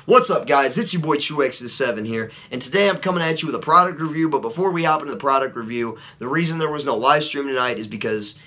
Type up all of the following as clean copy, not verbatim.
What's up, guys? It's your boy TrueX7 here, and today I'm coming at you with a product review. But before we hop into the product review, the reason there was no live stream tonight is because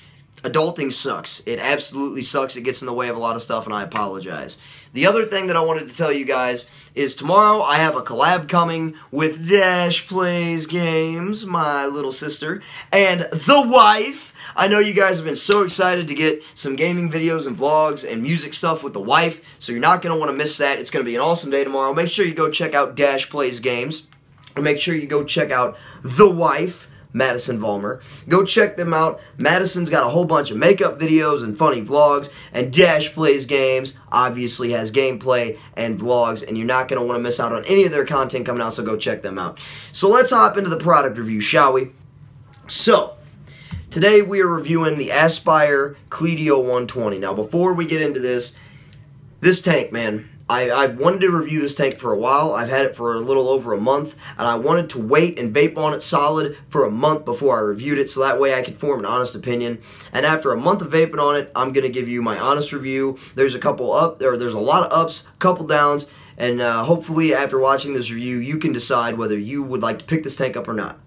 adulting sucks. It absolutely sucks. It gets in the way of a lot of stuff, and I apologize. The other thing that I wanted to tell you guys is tomorrow I have a collab coming with Dash Plays Games, my little sister, and the wife. I know you guys have been so excited to get some gaming videos and vlogs and music stuff with the wife, so you're not going to want to miss that. It's going to be an awesome day tomorrow. Make sure you go check out Dash Plays Games, and make sure you go check out the wife, Madison Vollmer. Go check them out. Madison's got a whole bunch of makeup videos and funny vlogs, and Dash Plays Games obviously has gameplay and vlogs, and you're not going to want to miss out on any of their content coming out, so go check them out. So let's hop into the product review, shall we? So, today we are reviewing the Aspire Cletio 120. Now, before we get into this tank, man, I've wanted to review this tank for a while. I've had it for a little over a month, and I wanted to wait and vape on it solid for a month before I reviewed it, so that way I could form an honest opinion. And after a month of vaping on it, I'm gonna give you my honest review. There's a lot of ups, a couple downs, and hopefully after watching this review, you can decide whether you would like to pick this tank up or not.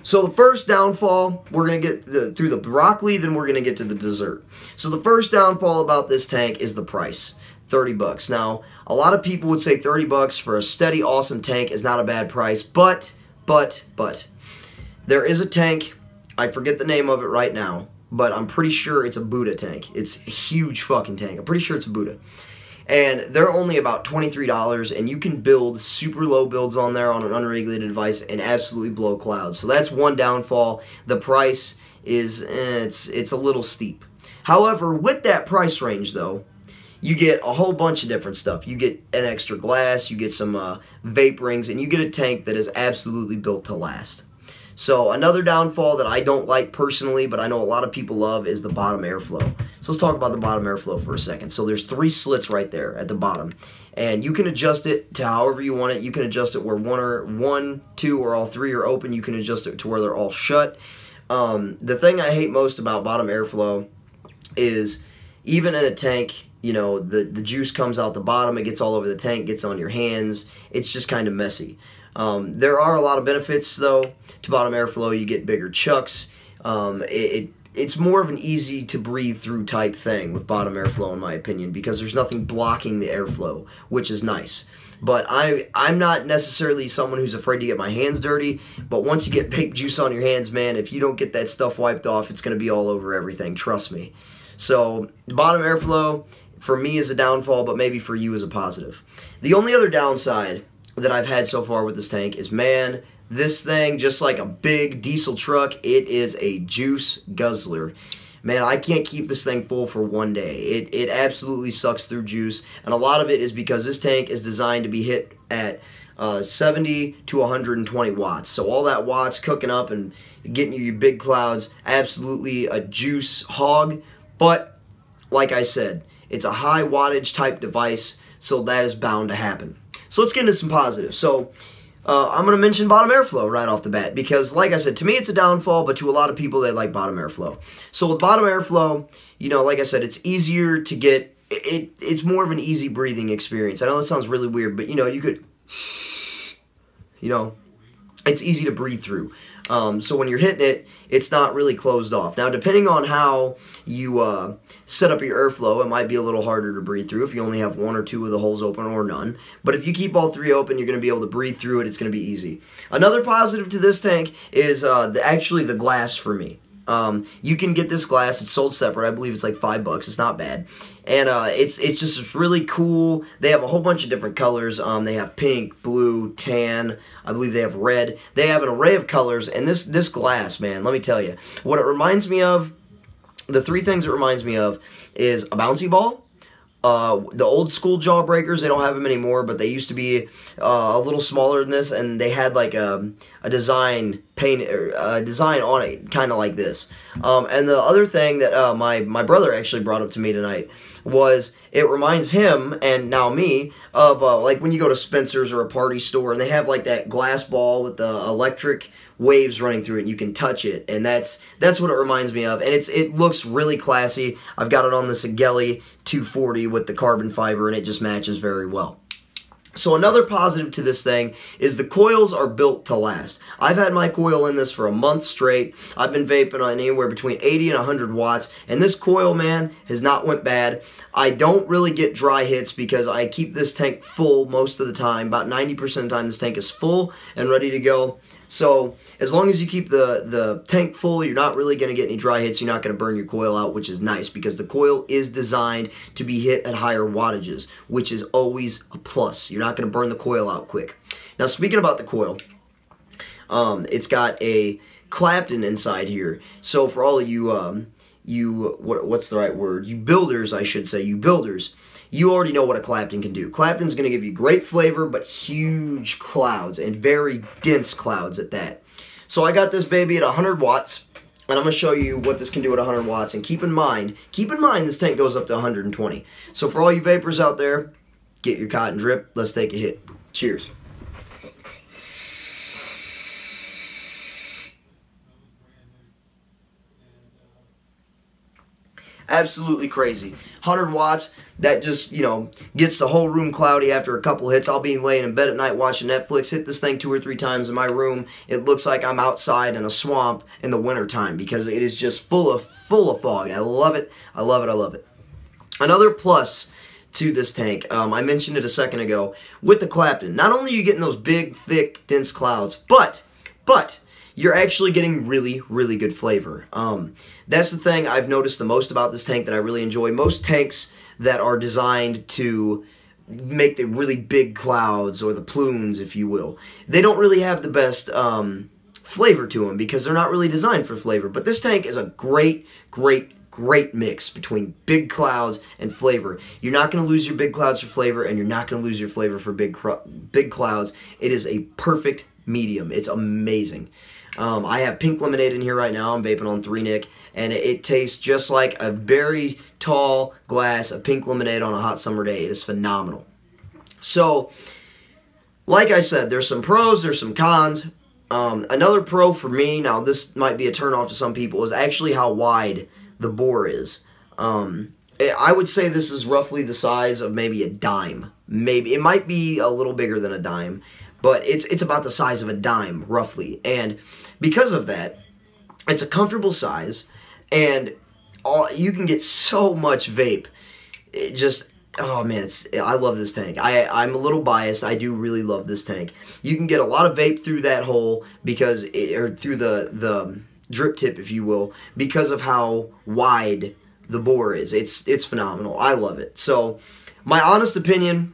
So the first downfall, we're going to get through the broccoli, then we're going to get to the dessert. So the first downfall about this tank is the price, 30 bucks. Now, a lot of people would say 30 bucks for a steady, awesome tank is not a bad price, but, there is a tank, I forget the name of it right now, but I'm pretty sure it's a Buddha tank. It's a huge fucking tank. I'm pretty sure it's a Buddha. And they're only about $23, and you can build super low builds on there on an unregulated device and absolutely blow clouds. So that's one downfall. The price is, it's a little steep. However, with that price range, though, you get a whole bunch of different stuff. You get an extra glass, you get some vape rings, and you get a tank that is absolutely built to last. So another downfall that I don't like personally, but I know a lot of people love, is the bottom airflow. So let's talk about the bottom airflow for a second. So there's 3 slits right there at the bottom, and you can adjust it to however you want it. You can adjust it where one, two, or all 3 are open. You can adjust it to where they're all shut. The thing I hate most about bottom airflow is even in a tank, you know, the juice comes out the bottom, it gets all over the tank, gets on your hands. It's just kind of messy. There are a lot of benefits, though, to bottom airflow. You get bigger chucks. It's more of an easy to breathe through type thing with bottom airflow, in my opinion, because there's nothing blocking the airflow, which is nice. But I'm not necessarily someone who's afraid to get my hands dirty, but once you get vape juice on your hands, man, if you don't get that stuff wiped off, it's going to be all over everything, trust me. So bottom airflow, for me, is a downfall, but maybe for you is a positive. The only other downside that I've had so far with this tank is, man, this thing, just like a big diesel truck, it is a juice guzzler. Man, I can't keep this thing full for one day. It absolutely sucks through juice, and a lot of it is because this tank is designed to be hit at 70 to 120 watts. So all that watts cooking up and getting you your big clouds, absolutely a juice hog. But like I said, it's a high wattage type device, so that is bound to happen. So let's get into some positives. So I'm going to mention bottom airflow right off the bat because, like I said, to me it's a downfall, but to a lot of people they like bottom airflow. So with bottom airflow, you know, like I said, it's easier to get, it's more of an easy breathing experience. I know that sounds really weird, but you know, you could, you know, it's easy to breathe through. So when you're hitting it, it's not really closed off. Now, depending on how you set up your airflow, it might be a little harder to breathe through if you only have 1 or 2 of the holes open or none. But if you keep all 3 open, you're going to be able to breathe through it. It's going to be easy. Another positive to this tank is actually the glass for me. You can get this glass. It's sold separate. I believe it's like $5. It's not bad. And it's just really cool. They have a whole bunch of different colors. They have pink, blue, tan. I believe they have red. They have an array of colors. And this glass, man, let me tell you. What it reminds me of, the 3 things it reminds me of is a bouncy ball. The old school Jawbreakers, they don't have them anymore, but they used to be a little smaller than this, and they had like a design on it, kind of like this. And the other thing that my brother actually brought up to me tonight was it reminds him, and now me, of like when you go to Spencer's or a party store, and they have like that glass ball with the electric waves running through it, and you can touch it, and that's what it reminds me of, and it looks really classy. I've got it on the Sigelli 240 with the carbon fiber, and it just matches very well. So another positive to this thing is the coils are built to last. I've had my coil in this for a month straight. I've been vaping on anywhere between 80 and 100 watts, and this coil, man, has not went bad. I don't really get dry hits because I keep this tank full most of the time. About 90% of the time this tank is full and ready to go. So as long as you keep the tank full, you're not really going to get any dry hits. You're not going to burn your coil out, which is nice because the coil is designed to be hit at higher wattages, which is always a plus. You're not going to burn the coil out quick. Now, speaking about the coil, it's got a Clapton inside here. So for all of you, what's the right word? You builders, I should say, you builders. You already know what a Clapton can do. Clapton's going to give you great flavor, but huge clouds, and very dense clouds at that. So I got this baby at 100 watts, and I'm going to show you what this can do at 100 watts. And keep in mind this tank goes up to 120. So for all you vapors out there, get your cotton drip. Let's take a hit. Cheers. Absolutely crazy. 100 watts, that just, you know, gets the whole room cloudy after a couple hits. I'll be laying in bed at night watching Netflix, hit this thing 2 or 3 times in my room. It looks like I'm outside in a swamp in the wintertime because it is just full of fog. I love it. I love it. I love it. Another plus to this tank, I mentioned it a second ago, with the Clapton. Not only are you getting those big, thick, dense clouds, but you're actually getting really, really good flavor. That's the thing I've noticed the most about this tank that I really enjoy. Most tanks that are designed to make the really big clouds, or the plumes, if you will, they don't really have the best flavor to them because they're not really designed for flavor. But this tank is a great mix between big clouds and flavor. You're not going to lose your big clouds for flavor, and you're not going to lose your flavor for big clouds. It is a perfect medium. It's amazing. I have pink lemonade in here right now. I'm vaping on 3-nic, and it tastes just like a very tall glass of pink lemonade on a hot summer day. It is phenomenal. So, like I said, there's some pros, there's some cons. Another pro for me, now this might be a turnoff to some people, is actually how wide the bore is. I would say this is roughly the size of maybe a dime. Maybe it might be a little bigger than a dime, but it's about the size of a dime, roughly. And because of that, it's a comfortable size, and you can get so much vape. It just, oh man, I love this tank. I'm a little biased. I do really love this tank. You can get a lot of vape through that hole, because or through the drip tip, if you will, because of how wide the bore is. It's phenomenal. I love it. So, my honest opinion,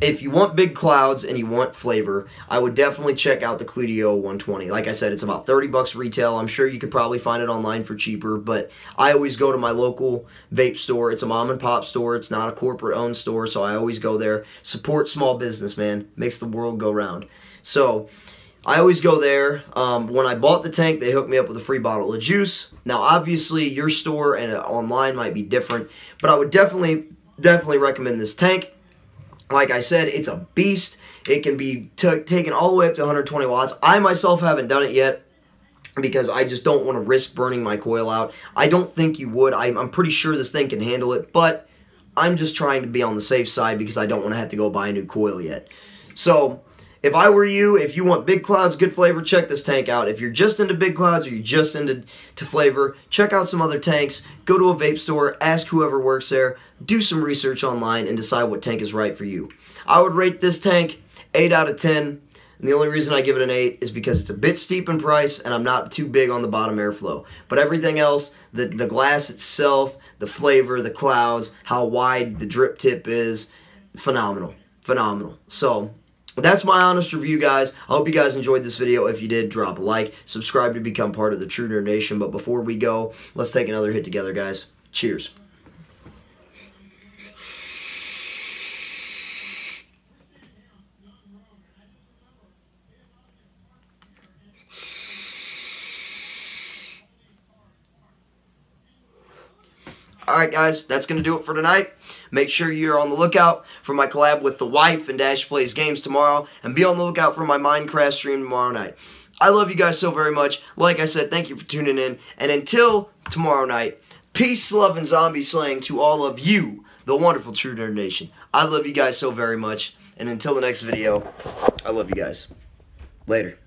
if you want big clouds and you want flavor, I would definitely check out the Cletio 120. Like I said, it's about 30 bucks retail. I'm sure you could probably find it online for cheaper, but I always go to my local vape store. It's a mom and pop store. It's not a corporate owned store, so I always go there. Support small business, man. Makes the world go round. So, I always go there. When I bought the tank, they hooked me up with a free bottle of juice. Now, obviously, your store and online might be different, but I would definitely recommend this tank. Like I said, it's a beast. It can be taken all the way up to 120 watts. I myself haven't done it yet because I just don't want to risk burning my coil out. I don't think you would. I'm pretty sure this thing can handle it, but I'm just trying to be on the safe side because I don't want to have to go buy a new coil yet. So, if I were you, if you want big clouds, good flavor, check this tank out. If you're just into big clouds or you're just into flavor, check out some other tanks. Go to a vape store, ask whoever works there, do some research online, and decide what tank is right for you. I would rate this tank 8 out of 10. And the only reason I give it an 8 is because it's a bit steep in price and I'm not too big on the bottom airflow. But everything else, the glass itself, the flavor, the clouds, how wide the drip tip is, phenomenal. Phenomenal. So, that's my honest review, guys. I hope you guys enjoyed this video. If you did, drop a like. Subscribe to become part of the True Nerd Nation. But before we go, let's take another hit together, guys. Cheers. Alright guys, that's going to do it for tonight. Make sure you're on the lookout for my collab with the wife and Dash Plays Games tomorrow. And be on the lookout for my Minecraft stream tomorrow night. I love you guys so very much. Like I said, thank you for tuning in. And until tomorrow night, peace, love, and zombie slaying to all of you, the wonderful True Nerd Nation. I love you guys so very much. And until the next video, I love you guys. Later.